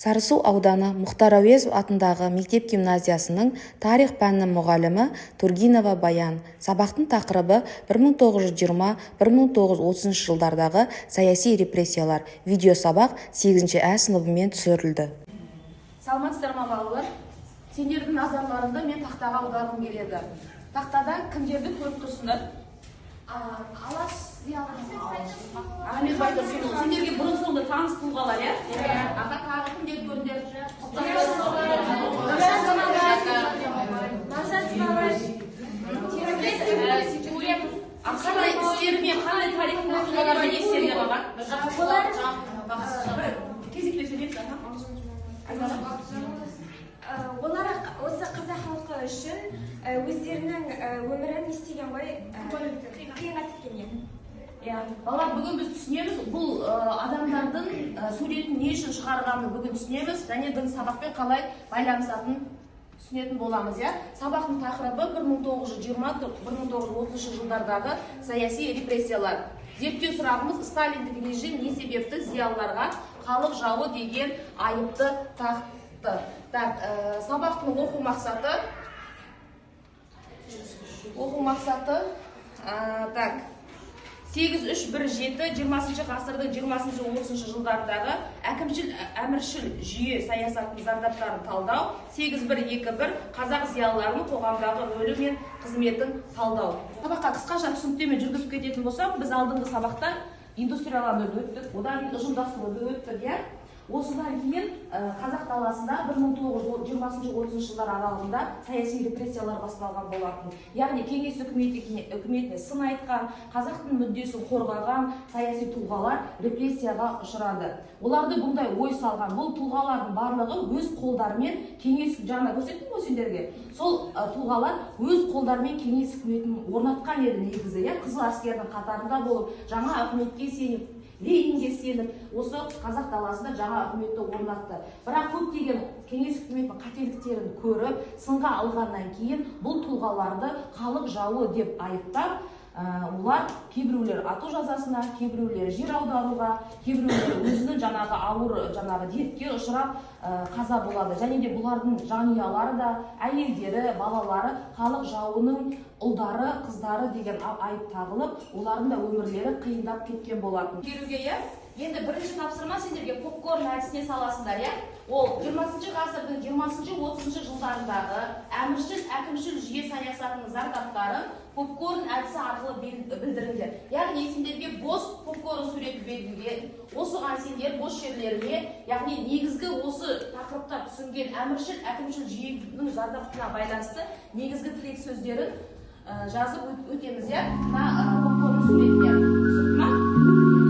Сарысу ауданы Мұхтар Әуезов атындағы мектеп-гимназиясының тарих пәні мұғалімі Тургинова Баян. Сабақтың тақырыбы 1920-1930 жылдардағы саяси репрессиялар. Видеосабақ 8-Ә сыныбымен түсірілді. Саламатсыздар ма балалар? Сендердің назарларыңды мен тақтаға аударғым келеді. Тақтада кімдерді көріп тұрсыңдар? Алаш зиялы. Ахмет Байтұрсынов. Сендерге бұрын соңды таныс тұлғалар, иә? Ата тағы кімдерді көрдіңдер? Қандай істерімен, қандай тарихтың оқиғаларымен естеріңе қалған? Кезекпен сөйлейміз, Олар осы қазақ халқы үшін өздерінің өмірін естеген ғой, қиынға тіккен. Бала, бүгін біз түсінеміз, бұл адамдардың суретін не үшін шығарғанын бүгін түсінеміз, және біздің сабақпен қалай байланысатынын түсінетін боламыз, иә? Сабақтың тақырыбы 1920-1930 жылдардағы саяси репрессиялар. Зерттеу сұрағымыз Сталиндік режим не себепті зиялыларға халық жауы деген айыпты тақты. Сабақтың оқу мақсаты 8-3-1-7 20 ғасырдың 20-30 жылдардағы әміршіл жүйе саясатының зардаптарын талдау, 8-1-2-1 қазақ зиялыларының қоғамдағы рөлі мен қызметін талдау. Сабаққа қысқаша түсініктеме жүргізіп кететін болсақ, біз алдыңғы сабақта индустрияландыруды өттік, одан кейін ұжымдастыруды өттік, иә? Осыдан кейін қазақ даласында 1920-30 жылдар аралығында саяси репрессиялар басталған болатын. Яғни кеңес үкіметіне сын айтқан, қазақтың мүддесін қорғаған саяси тұлғалар репрессияға ұшырады. Оларды бұндай ой салған, бұл тұлғалардың барлығы өз қолдарымен кеңес, жаңа көрсеттім ғой сендерге, сол тұлғалар өз қолдарымен кеңес үкіметін орнатқан еді негізі, қызыл әскердің қатарында болып, жаңа үкіметке сеніп, Ленинге сеніп, осы қазақ даласында жаңа үкіметті орнатты. Бірақ көптеген кеңес үкіметінің қателіктерін көріп, сынға алғаннан кейін бұл тұлғаларды халық жауы деп айыптап, олар кейбіреулер ату жазасына, кейбіреулер жер аударуға, кейбіреулер өзінің ауыр дертке ұшырап қаза болады. Және де бұлардың жанұялары да, әйелдері, балалары халық жауының ұлдары, қыздары деген айып тағылып, олардың да өмірлері қиындап кеткен болатын. Керуге, енді бірінші тапсырма сендерге попкорн әдісіне саласыңдар, ол 20 ғасырдың 20-30 жылдарындағы әкімшіл жүйе саясатының зардаптарын попкорн әдісі арқылы білдіріңдер. Яғни сендерге бос попкорн суреті берілген, осыған сендер бос жерлеріне, яғни негізгі осы тақырыпта түсінген әкімшіл жүйенің зардаптарына байланысты негізгі тірек сөздерін жазып өтеміз, попкорн суретіне.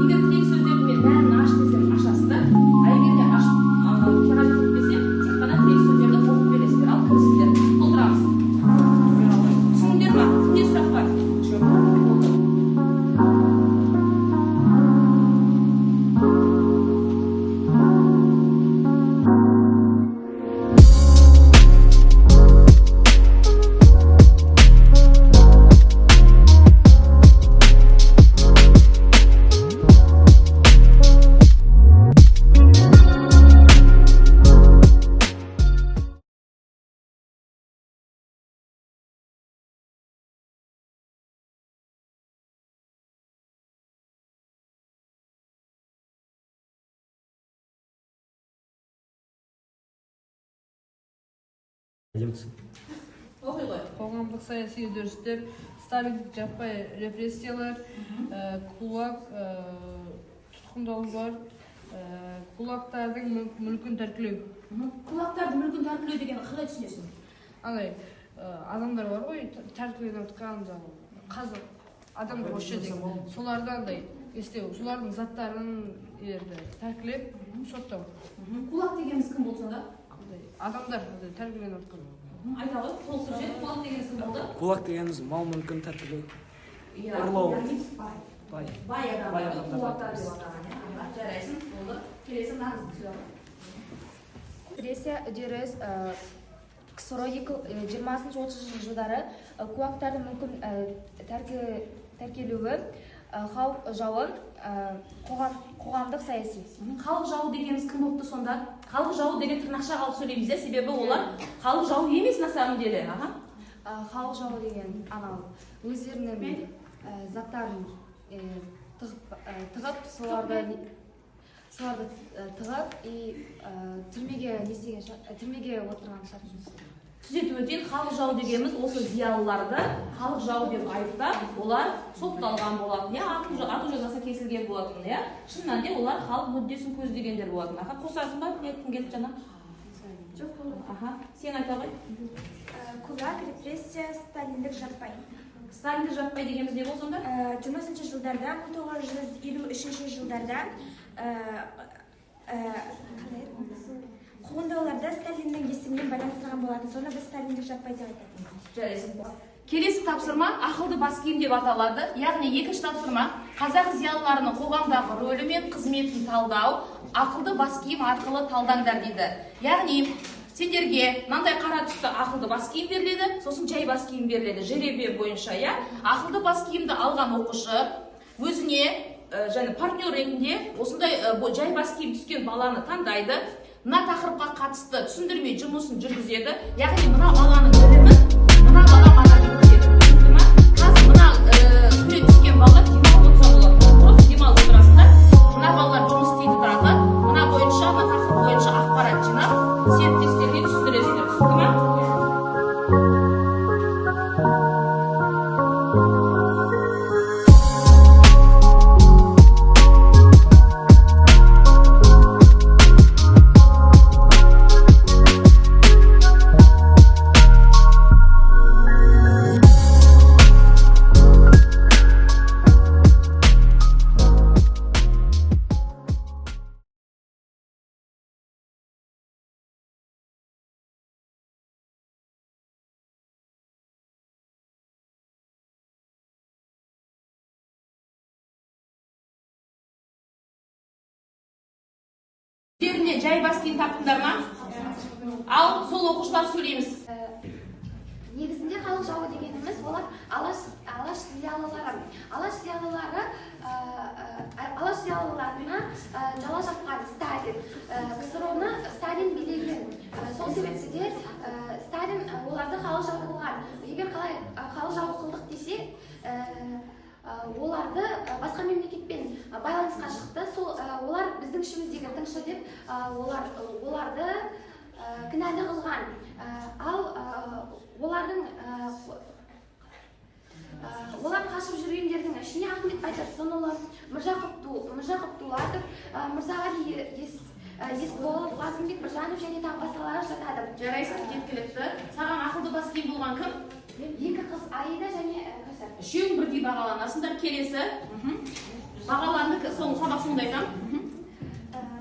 Егер тірек сөздердің мен бәрін аш десем ашасыздар, егер де аш қағаз етпесем, тек қана тірек сөздерді оқып бересіздер, ал кірісіздер, толтырамыз. Түсіндіңдер ма? Кімде сұрақ бар? Қоғамдық саяси үдерістер, сталиндік жаппай репрессиялар, кулак, тұтқындаулар, кулактардың мүлкін тәркілеу. Кулактардың мүлкін тәркілеу дегенді қалай түсінесің? Адамдар бар ғой, тәркіленіп отқан, қазір адамдар осы жерде, солардан естеу, солардың заттарын тәркілеп, соттау. Кулак дегеніміз кім болса да? Адамдар тәркіленіп отқан. Айта ғой, толсып жер, кулак дегеніміз кім болды? Кулак дегеніміз мал мүлкін тәркілеу. Ұрлау. Бай адамдар, кулактар деп атаған. Жарайсын, болды. Келесі нағыз сөз. Репрессия үдеріс КСР 20-30 жылдары кулактардың мүмкін тәркелеуі халық жауын қоғамдық саяси. Халық жауы дегеніміз кім болыпты сонда? Халық жауы деген тырнақша қалып сөйлейміз, себебі олар халық жауы емес на самом деле. Халық жауы деген анау өздерінің заттарын тығып, соларды тығып и түрмеге отырған шығар. Түзетіп өтейін, халық жауы дегеніміз осы зиялыларды халық жауы деп айыптап, олар сотталған болатын, ату жазасы кесілген болатын, шынымен де олар халық мүддесін көздегендер болатын. Қосасың ба? Не айттың келді жаңа? Жоқ, болды. Сен айта ғой. Кулак, репрессия, сталиндік жаппай. Сталиндік жаппай дегеніміз не болды сонда? 20 жылдарда, 1953 жылдарда қуғындауларда Сталиннің есімімен байланыстырған болатын. Соны біз сталиндік жаппай деп айтамыз. Келесі тапсырма ақылды бас киім деп аталады. Яғни екінші тапсырма қазақ зиялыларының қоғамдағы рөлі мен қызметін талдау, ақылды бас киім арқылы талдаңдар дейді. Яғни сендерге мынандай қара түсті ақылды бас киім беріледі, сосын жай бас киім беріледі. Жеребе бойынша, ақылды бас киімді алған оқушы өзіне және партнер ретінде осындай жай бас киім түскен баланы таңдайды. Мына тақырыпқа қатысты түсіндірме жұмысын жүргізеді. Яғни мына баланың білімін мына бала ғана жүргізеді. Қазір мына сурет түскен балалар демалып отырса болады. Просто демалып отырасыздар. Мына балалар жұмыс істейді тұрады. Мына бойынша, мына тақырып бойынша ақпарат жинап, серіктестерге түсіндіресіздер. Түсінді ма? Жеріне жай бас киім таптыңдар ма? Ал сол оқушылар сөйлейміз. Негізінде халық жауы дегеніміз олар алаш зиялылары. Алаш зиялыларына жала жапқан Сталин. КСРОны Сталин билеген. Сол себепті де Сталин оларды халық жауы қылған. Егер қалай халық жауы қылдық десе, оларды басқа мемлекетпен байланысқа шықты. Олар біздің ішіміздегі тыңшы деп оларды кінәлі қылған. Ал олар қашып жүргендердің ішіне Ахмет Байтұрсынұлы, Міржақып Дулатов, Мырзағали Есболов, Қасымбек Біржанов және тағы басқалары жатады. Жарайсың, жеткілікті. Саған ақылды бас киім болған кім? Екі қыз Аида және Кәусар. Үшеуің бірдей бағаланасыңдар. Келесі бағаланды соң сабақ соңында айтамын.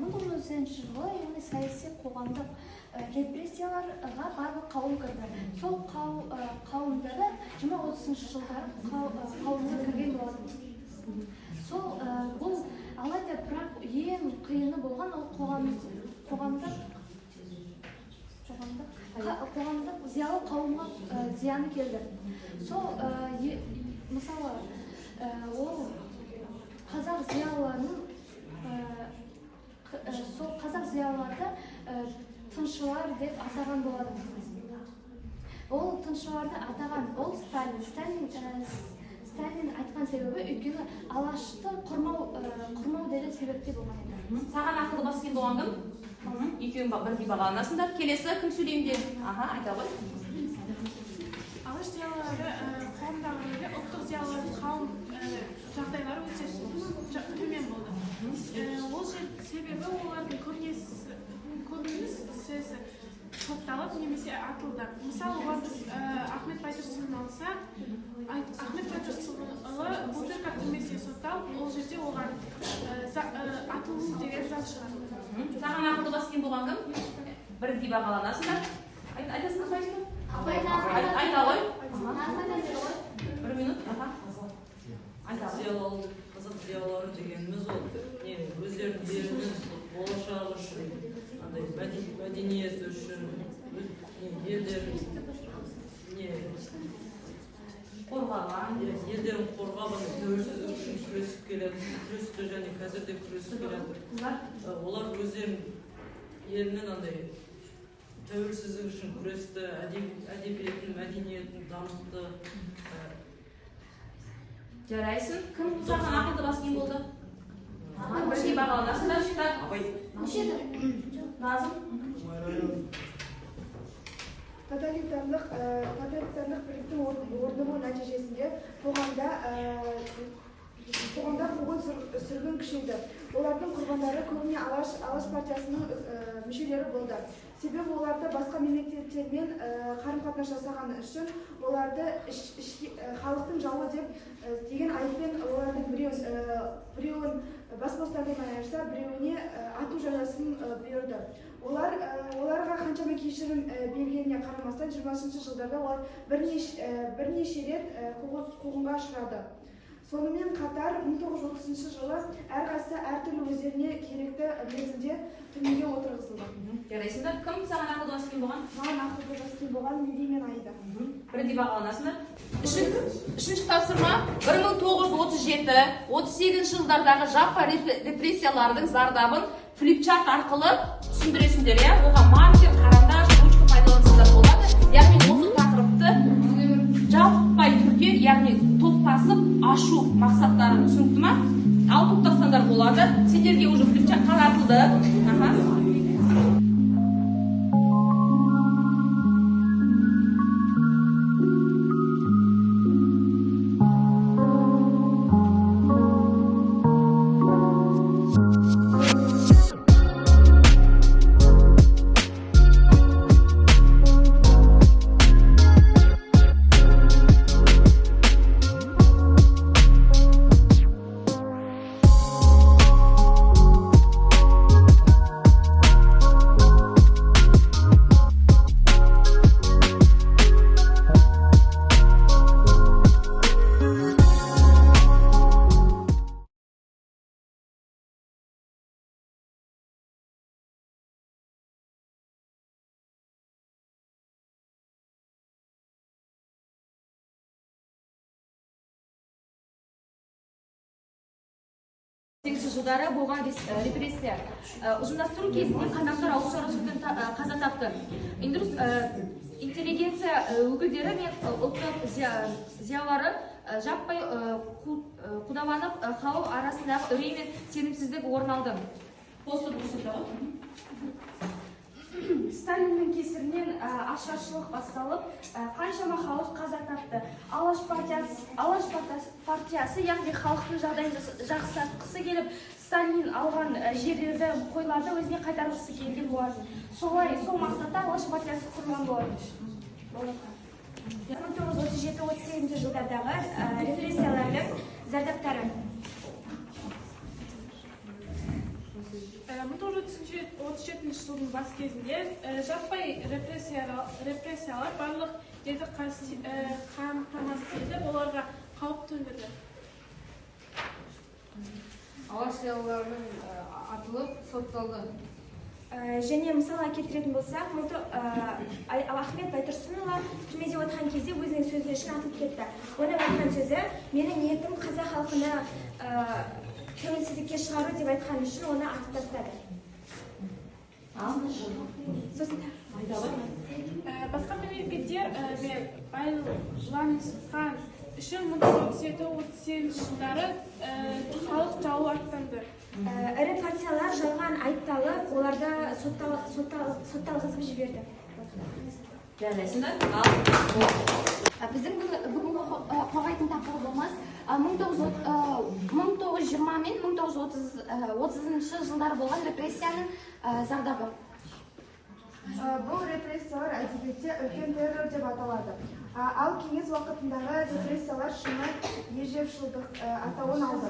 1900 жылы яғни саяси қоғамдық репрессияларға барлық қауым кірді. Сол қауымда да 20-30 жылдары қауымға кірген болатын. Сол бұл алайда бірақ ең қиыны болған ол қоғамдық зиялы қауымға зияны келді. Сол мысалы ол қазақ зиялыларының сол қазақ зиялыларды тыңшылар деп атаған болады. Ол тыңшыларды атаған ол Сталин айтқан себебі өйткені алашты құрмау деген себепте болған еді. Саған ақылды бас киім болған кім? Екеуің бірдей бағаланасыңдар. Келесі кім сөйлеймін деді? Айта ғой. Алаш зиялылары қауымдағы рөлі ұлттық зиялылардың қауым жағдайлары өте төмен болды. Ол себебі олардың көрініс сөзі сотталып немесе атылды. Мысалы, Ахмет Байтұрсынұлын алса, Ахмет Байтұрсынұлы Былтырка түрмесіне сотталып, ол жерде оған атылу деген жаза шығарылды. Саған ақылды бас киім болған кім? Бірдей бағаланасыңдар. Айтасың ба? Айта ғой. 1 минут. Қазақ зиялылары дегеніміз ол өздерінің болашағы үшін, мәдениеті үшін, елдерін қорғап, тәуелсіздік үшін күресіп келеді, күресті және қазір де күресіп келеді. Олар өздерінің елінің андай тәуелсіздік үшін күресті, әдебиетін, мәдениетін дамытты. Жарайсың. Кім саған ақылды бас киім болды? Бірге бағаланасыңдар, шықтар. Назым. Тоталитарлық биліктің орнығу нәтижесінде қоғамда қуғын-сүргін күшейді. Олардың құрбандары көбіне Алаш партиясының мүшелері болды. Себебі оларды басқа мемлекеттермен қарым-қатынас жасаған үшін оларды халықтың жауы деген айыппен олардың біреуін бас бостандығынан айырса, біреуіне ату жазасын бұйырды. Оларға қаншама кешірім бергеніне қарамастан 20-шы жылдарда олар бірнеше рет қуғынға ұшырады. Сонымен қатар 1930 жылы әрқайсысы әртүрлі өздеріне керекті мерзімде түрмеге отырғызылды. Жарайсыңдар. Кім саған ақылды бас киім болған? Маған ақылды бас киім болған Меди мен Аида. Бірдей бағаланасыңдар. Үшінші тапсырма 1937-38 жылдардағы жаппай репрессиялардың зардабын флипчарт арқылы түсіндіресіңдер. Оған маркер, қарандаш, ручка пайдалансаңдар болады. Яғни осы тақырыпты жаппай түрде, яғни топтасып ашу мақсаттарын түсінікті ма? Ал топтасаңдар болады. Сендерге уже флипчарт таратылды. Жылдары болған репрессия ұжымдастыру кезінде қазақтар ауыл шаруашылығынан қаза тапты. Интеллигенция өкілдері мен ұлттық зиялылары жаппай қудаланып, халық арасындағы үрей мен сенімсіздік орын алды. Сталиннің кесірінен ашаршылық басталып, қаншама халық қаза тапты. Алаш партиясы, яғни халықтың жағдайын жақсартқысы келіп, Сталин алған жерлерді, қойларды өзіне қайтарғысы келген болатын. Сол мақсатта Алаш партиясы құрылған болатын. 1937-38 жылдардағы репрессиялардың зардаптары. 1937 жылдың бас кезінде жаппай репрессиялар барлық елді қамтамасыз етіп, оларға қауіп төндірді. Алаш зиялыларының атылып сотталды. Және мысалға келтіретін болсақ, Ахмет Байтұрсынұлы түрмеде отырған кезде өзінің сөзі үшін атылып кетті. Оның айтқан сөзі: менің ниетім қазақ халқына тәуелсіздікке шығару деп айтқан үшін оны атып тастады. Басқа мемлекеттер байланысқан үшін 1937 жылдары халық жауы аттанды. Ірі партиялар жалған айыпталып, оларды сотталғызып жіберді. Біздің бүгінгі қорғайтын тақырыбымыз 1920 мен 1930 жылдары болған репрессияның зардабы. Бұл репрессиялар әдебиетте үлкен террор деп аталады. Ал кеңес уақытындағы репрессиялар шыны ежепшілдік атауын алды.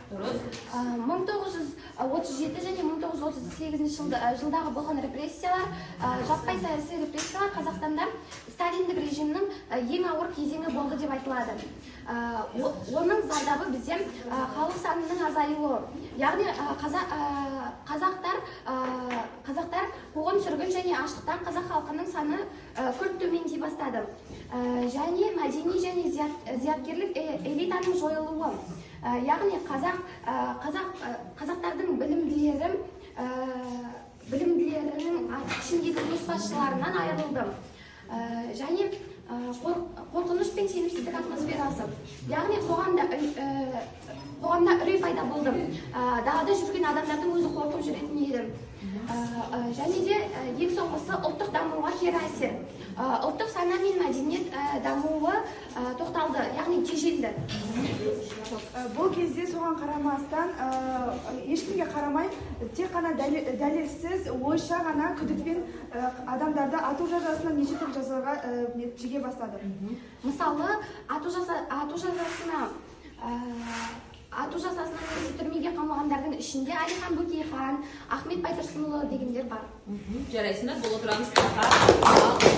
1937 және 1938 жылдағы болған репрессиялар, жаппай саяси репрессиялар Қазақстанда сталиндік режимнің ең ауыр кезеңі болды деп айтылады. Оның зардабы бізде халық санының азаюы. Яғни қазақтар қуғын қуғын-сүргін және аштықтан қазақ халқының саны күрт төмендей бастады. Және мәдени және зияткерлік элитаның жойылуы. Яғни қазақтардың білімділерінің ішіндегі көшбасшыларынан айырылды. Және қорқыныш пен сенімсіздік атмосферасы. Яғни қоғамда үрей пайда болды. Далада жүрген адамдардың өзі қорқып жүретін еді. Және де ең соңғысы ұлттық дамуға кері әсер. Ұлттық сана мен мәдениет дамуы тоқталды, яғни тежелді. Бұл кезде соған қарамастан, ешкімге қарамай, тек қана дәлелсіз, ойша ғана күдікпен адамдарды ату жазасына неше түрлі жазаға жеге бастады. Мысалы, ату жазасына түрмеге қамалғандардың ішінде Әлихан Бөкейхан, Ахмет Байтұрсынұлы дегендер бар. Жарайсыңдар, бұл отырамыз.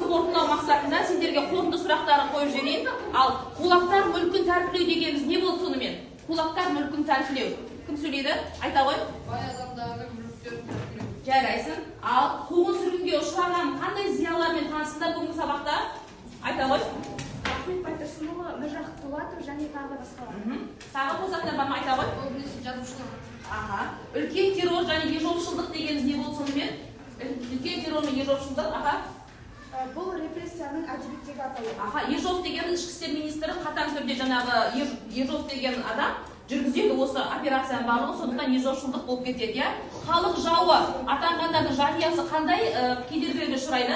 Қорытындылау мақсатында сендерге қорытынды сұрақтарын қойып жіберейін. Ал құлақтар мүлкін тәркілеу дегеніміз не болды сонымен? Құлақтар мүлкін тәркілеу. Кім сөйлейді? Айта ғой. Бай адамдардың мүліктерін тәркілеу. Жарайсың. Ал қуғын-сүргінге ұшыраған қандай зиялылармен танысыңдар бүгінгі сабақта? Айта ғой. Ахмет Байтұрсынұлы, Міржақып Дулатов және тағы да басқалар. Тағы қосатындар бар ма? Айта ғой. Көбінесе жазушылар. Үлкен террор және ежовшылдық дегеніміз не болды сонымен? Үлкен террор мен ежовшылдық. Бұл репрессияның әдебиеттегі атауы. Ежов деген ішкі істер министрі қатаң түрде жаңағы Ежов деген адам жүргізеді осы операцияның барлығы, сондықтан ежовшылдық болып кетеді. Халық жауы атанғандардың жанұясы қандай кедергілерге ұшырайды?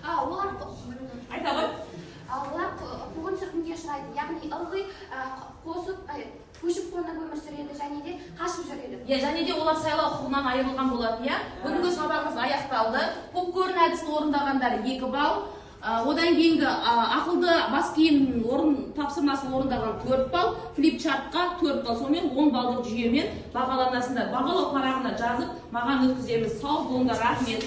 Олар Айта ғой. Олар қуғын-сүргінге ұшырайды, яғни ылғи көшіп-қонып өмір сүреді және де қашып жүреді. Және де олар сайлау құқығынан айырылған болады. Бүгінгі сабағымыз аяқталды. Попкорн әдісін орындағандар 2 балл. Одан кейінгі ақылды бас киім тапсырмасын орындаған 4 балл, флипчартқа 4 балл. Сонымен 10 баллдық жүйемен бағаланасыңдар. Бағалау парағына жазып, маған өткіземіз. Сау болыңдар, рахмет.